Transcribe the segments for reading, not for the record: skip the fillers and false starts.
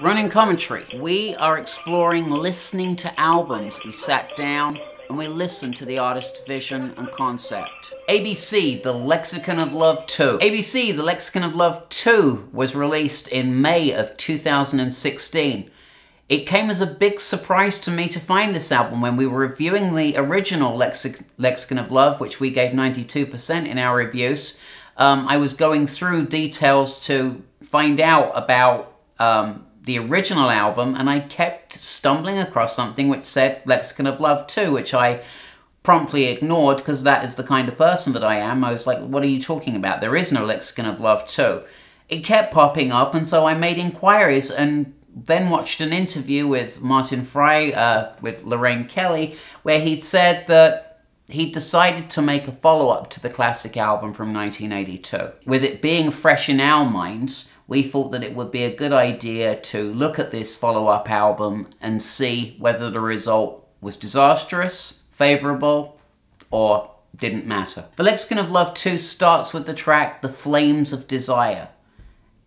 Running commentary. We are exploring listening to albums. We sat down and we listened to the artist's vision and concept. ABC, The Lexicon of Love II. ABC, The Lexicon of Love II was released in May of 2016. It came as a big surprise to me to find this album when we were reviewing the original Lexicon of Love, which we gave 92% in our reviews. I was going through details to find out about the original album, and I kept stumbling across something which said Lexicon of Love II, which I promptly ignored because that is the kind of person that I am. I was like, what are you talking about? There is no Lexicon of Love II. It kept popping up, and so I made inquiries and then watched an interview with Martine Frei, with Lorraine Kelly, where he'd said that he decided to make a follow-up to the classic album from 1982. With it being fresh in our minds, we thought that it would be a good idea to look at this follow-up album and see whether the result was disastrous, favourable, or didn't matter. The Lexicon of Love II starts with the track The Flames of Desire,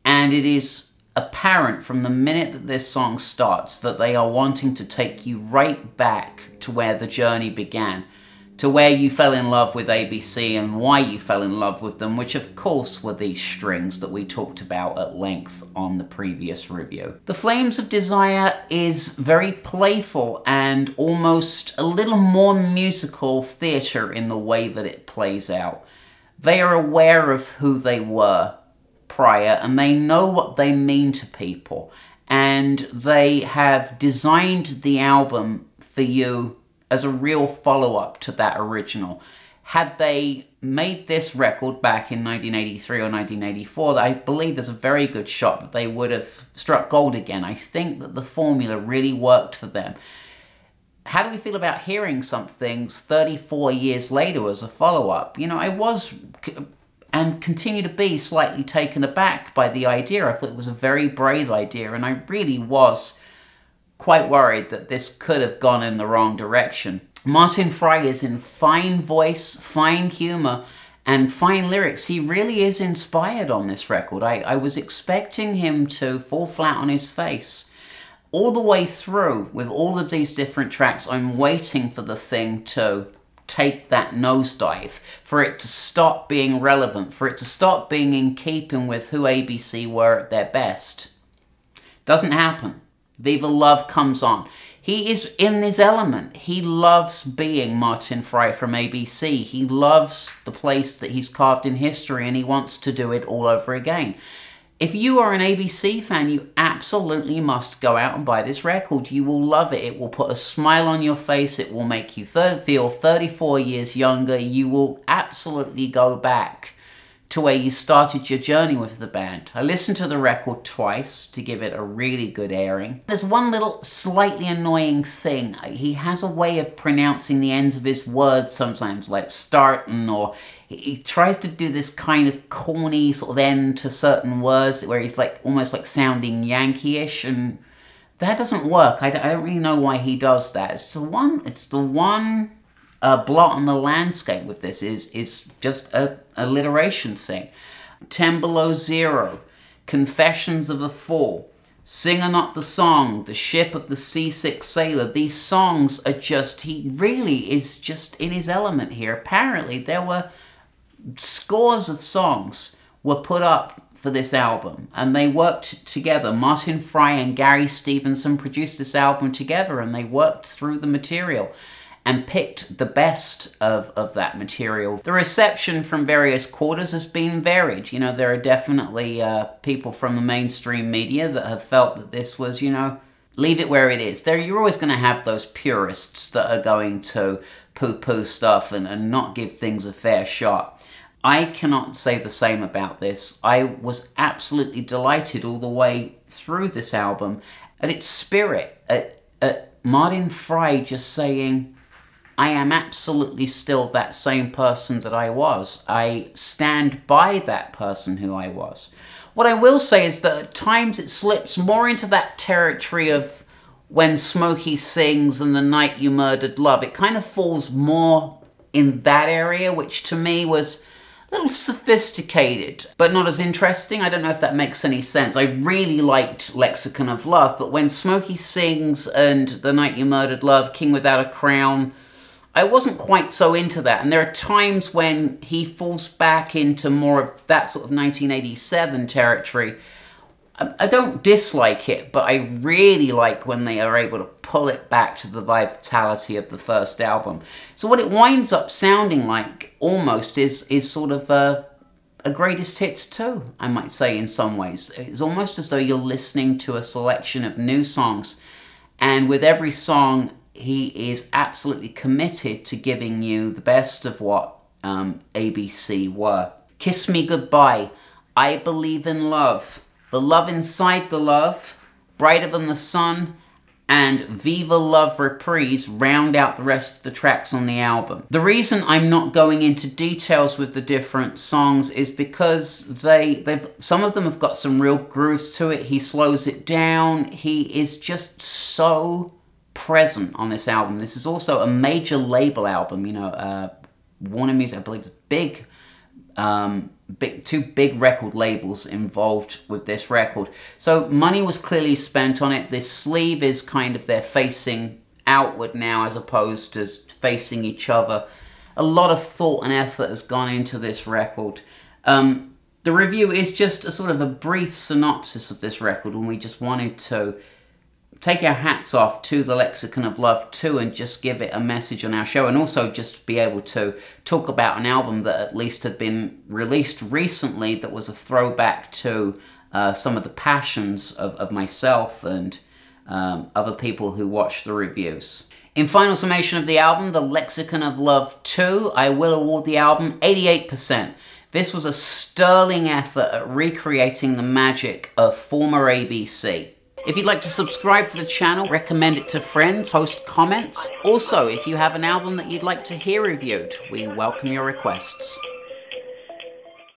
and it is apparent from the minute that this song starts that they are wanting to take you right back to where the journey began, to where you fell in love with ABC and why you fell in love with them, which of course were these strings that we talked about at length on the previous review. The Flames of Desire is very playful and almost a little more musical theatre in the way that it plays out. They are aware of who they were prior, and they know what they mean to people, and they have designed the album for you as a real follow-up to that original. Had they made this record back in 1983 or 1984, I believe there's a very good shot that they would have struck gold again. I think that the formula really worked for them. How do we feel about hearing something 34 years later as a follow-up? You know, I was and continue to be slightly taken aback by the idea. I thought it was a very brave idea, and I really was quite worried that this could have gone in the wrong direction. Martine Frei is in fine voice, fine humour, and fine lyrics. He really is inspired on this record. I was expecting him to fall flat on his face. All the way through, with all of these different tracks, I'm waiting for the thing to take that nosedive, for it to stop being relevant, for it to stop being in keeping with who ABC were at their best. Doesn't happen. Viva Love comes on. He is in his element. He loves being Martine Frei from ABC. He loves the place that he's carved in history, and he wants to do it all over again. If you are an ABC fan, you absolutely must go out and buy this record. You will love it. It will put a smile on your face. It will make you feel 34 years younger. You will absolutely go back to where you started your journey with the band. I listened to the record twice to give it a really good airing. There's one little slightly annoying thing. He has a way of pronouncing the ends of his words sometimes, like startin', or he tries to do this kind of corny sort of end to certain words where he's like almost like sounding Yankee Ish, and that doesn't work. I don't really know why he does that. It's the one blot on the landscape with this is just a alliteration thing. 10 Below Zero, Confessions of a Fool, Singer Not the Song, The Ship of the Seasick Sailor. These songs are just, he really is just in his element here. Apparently there were scores of songs were put up for this album, and they worked together. Martine Frei and Gary Stevenson produced this album together, and they worked through the material and picked the best of that material. The reception from various quarters has been varied. You know, there are definitely people from the mainstream media that have felt that this was, you know, leave it where it is. You're always going to have those purists that are going to poo-poo stuff and not give things a fair shot. I cannot say the same about this. I was absolutely delighted all the way through this album at its spirit, at Martine Frei just saying, I am absolutely still that same person that I was. I stand by that person who I was. What I will say is that at times it slips more into that territory of When Smokey Sings and The Night You Murdered Love. It kind of falls more in that area, which to me was a little sophisticated, but not as interesting. I don't know if that makes any sense. I really liked Lexicon of Love, but when Smokey Sings and The Night You Murdered Love, King Without a Crown, I wasn't quite so into that. And there are times when he falls back into more of that sort of 1987 territory. I don't dislike it, but I really like when they are able to pull it back to the vitality of the first album. So what it winds up sounding like almost is sort of a greatest hits too, I might say in some ways. It's almost as though you're listening to a selection of new songs, and with every song he is absolutely committed to giving you the best of what ABC were. Kiss Me Goodbye, I Believe in Love, The Love Inside the Love, Brighter Than the Sun, and Viva Love Reprise round out the rest of the tracks on the album. The reason I'm not going into details with the different songs is because some of them have got some real grooves to it. He slows it down. He is just so present on this album. This is also a major label album, you know, Warner Music, I believe, is big. Two big record labels involved with this record. So money was clearly spent on it. This sleeve is kind of they're facing outward now as opposed to facing each other. A lot of thought and effort has gone into this record. The review is just a sort of a brief synopsis of this record, and we just wanted to take our hats off to the Lexicon of Love II and just give it a message on our show, and also just be able to talk about an album that at least had been released recently that was a throwback to some of the passions of myself and other people who watch the reviews. In final summation of the album, the Lexicon of Love II, I will award the album 88%. This was a sterling effort at recreating the magic of former ABC. If you'd like to subscribe to the channel, recommend it to friends, post comments. Also, if you have an album that you'd like to hear reviewed, we welcome your requests.